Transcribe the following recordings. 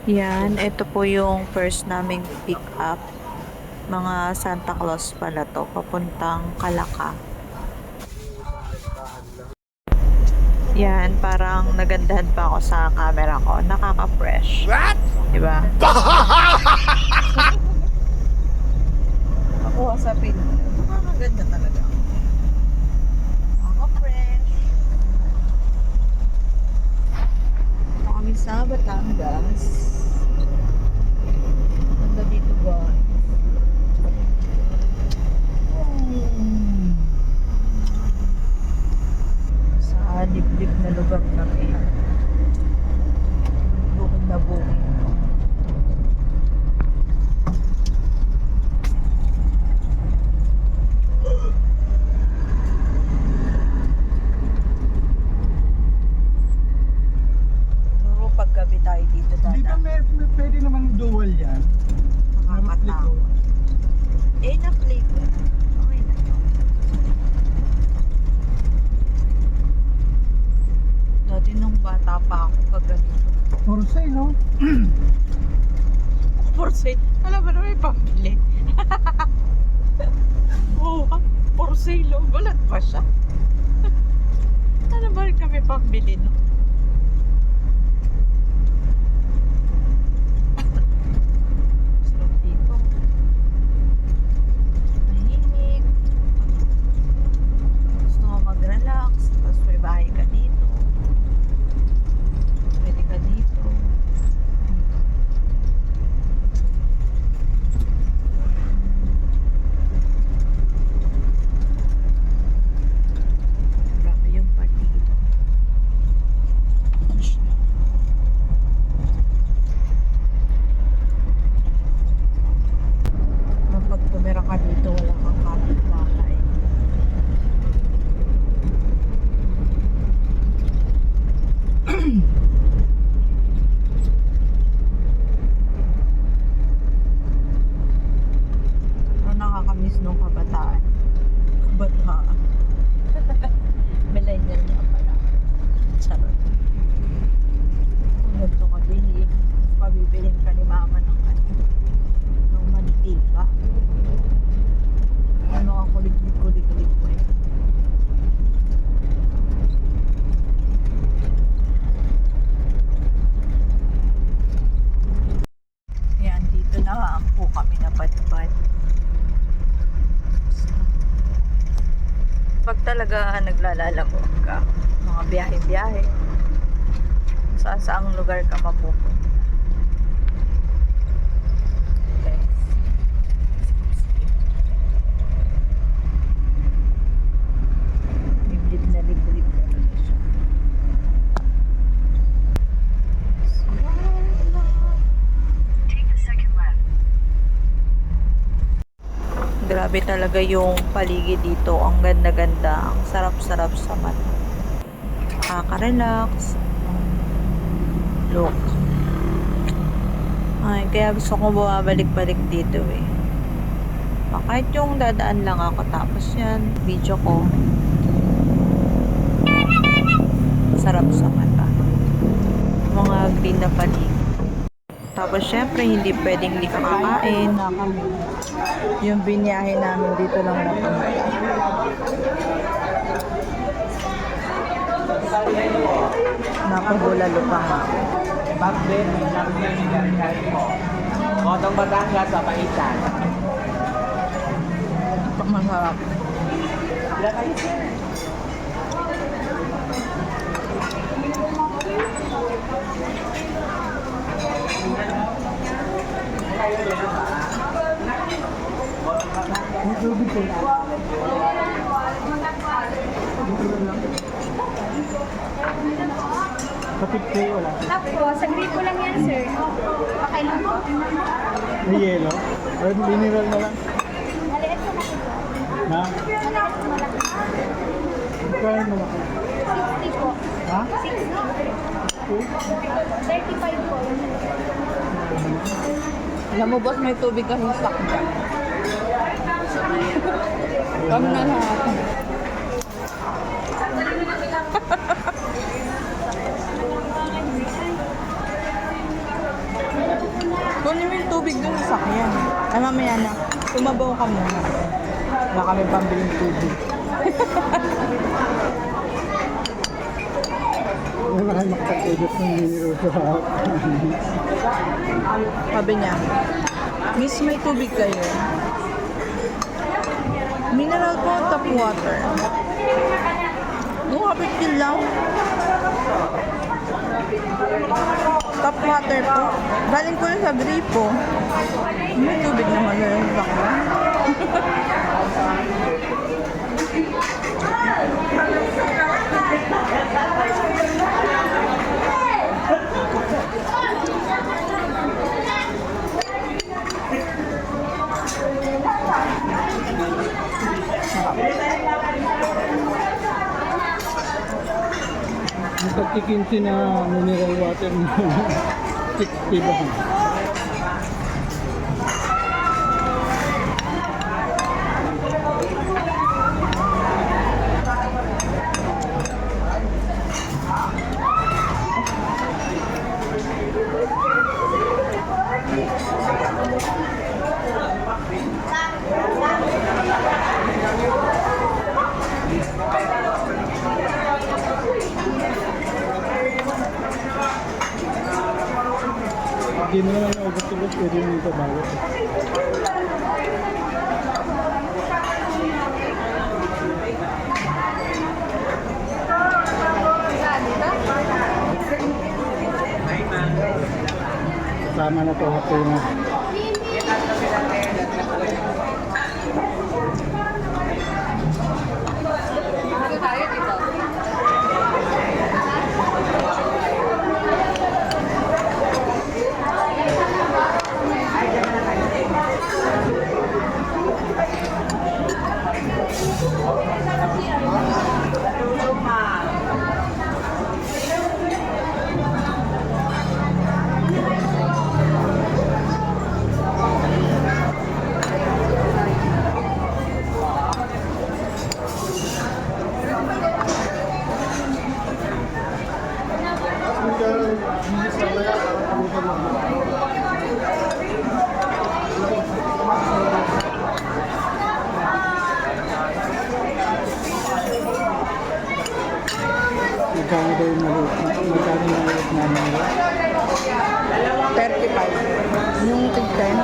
Yan, ito po yung first naming pick up. Mga Santa Claus pala to, papuntang Calaca. Yan, parang nagandahan pa ako sa camera ko. Nakaka-fresh. What? Diba? Ako sa pin. Nakakaganda talaga. Nakaka-fresh. Ito kami sa Batangas. Ganda dito ba? Sa liblib na lugar kami. Bukid na bukid. Siguro paggabi tayo dito Di ba dada. pwede naman dual yan? Nakakatawa. Eh, na-play ko. Okay na to. Dati nung bata pa ako pag ganito. For sale, no? For sale. Alam mo na may pambili. Oo, for sale. Oh. Gulat pa siya. Ano ba rin kami pambili, no? Sarap dito. Tahimik. Gusto mo mag-relax. Tapos may bahay ka dito. Pwede ka dito. Grabe yung party dito. Kapag tumira ka dito, wala kang kapitbahay. Ano nakakamiss nung kabataan? Kabataan. Millennial nga pala. Charot. Kung ganito ka din, pabibilin ka ni mama ng ano, ng mantika. Ano ang kulig-kulig mo yun? Yan, dito na po kami napadpad. Pag talaga naglalalamog ka, mga biyahe-biyahe, saan saang lugar ka mapupunta. Guys. Liblib na liblib talaga siya. Grabe talaga yung paligid dito. Ang ganda-ganda. Ang sarap-sarap sa mata. Nakaka-relax. Look. Ay, kaya gusto ko bumabalik-balik dito eh. Kahit yung dadaan lang ako tapos yan, video ko. Sarap sa mata. Mga green na paligid. Tapos syempre hindi pwedeng hindi ka kakain. Yung binyahe namin dito lang napunta. Nakabulalo pa nga. Bakit? Kotong Batangas sa Paitan. Masarap. Sila kayo, sir. Kapit kayo, wala. Ako, saglit ko lang yan, sir. Okay lang po. May yelo? Or mineral na lang? Maliit ko na ito. Ha? Maliit ko malaki. Kaya mo lang. 60 po. Ha? 60. 35 po. Alam mo boss, may tubig kasi stock dyan. Kami na lahat. Kunin mo yung tubig dun sa sakyan. Ay, mamaya na. Tumabaw ka muna. Wala kami pambiling tubig. Wala kayo makapag-edit ng mini sa harap. Sabi niya, Miss, may tubig kayo? Mineral po, tap water. Kapit yun lang. Tap water po. Galing ko yun sa gripo. May tubig naman na yun. Yung tagtikinti na mineral water mo. 60 ba? Hindi mo naman naubos-ubos, pwede mo ito bawat. Tama na to, hapo na. Magkano daw yung maliit? Magkano yung maliit namin? 35. Yung tig 10.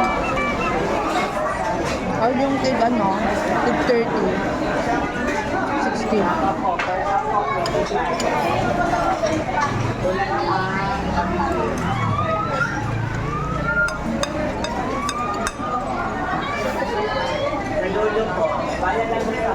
Or yung tig ano, tig 30. 16. Nadulo po. Bayan lang mo po.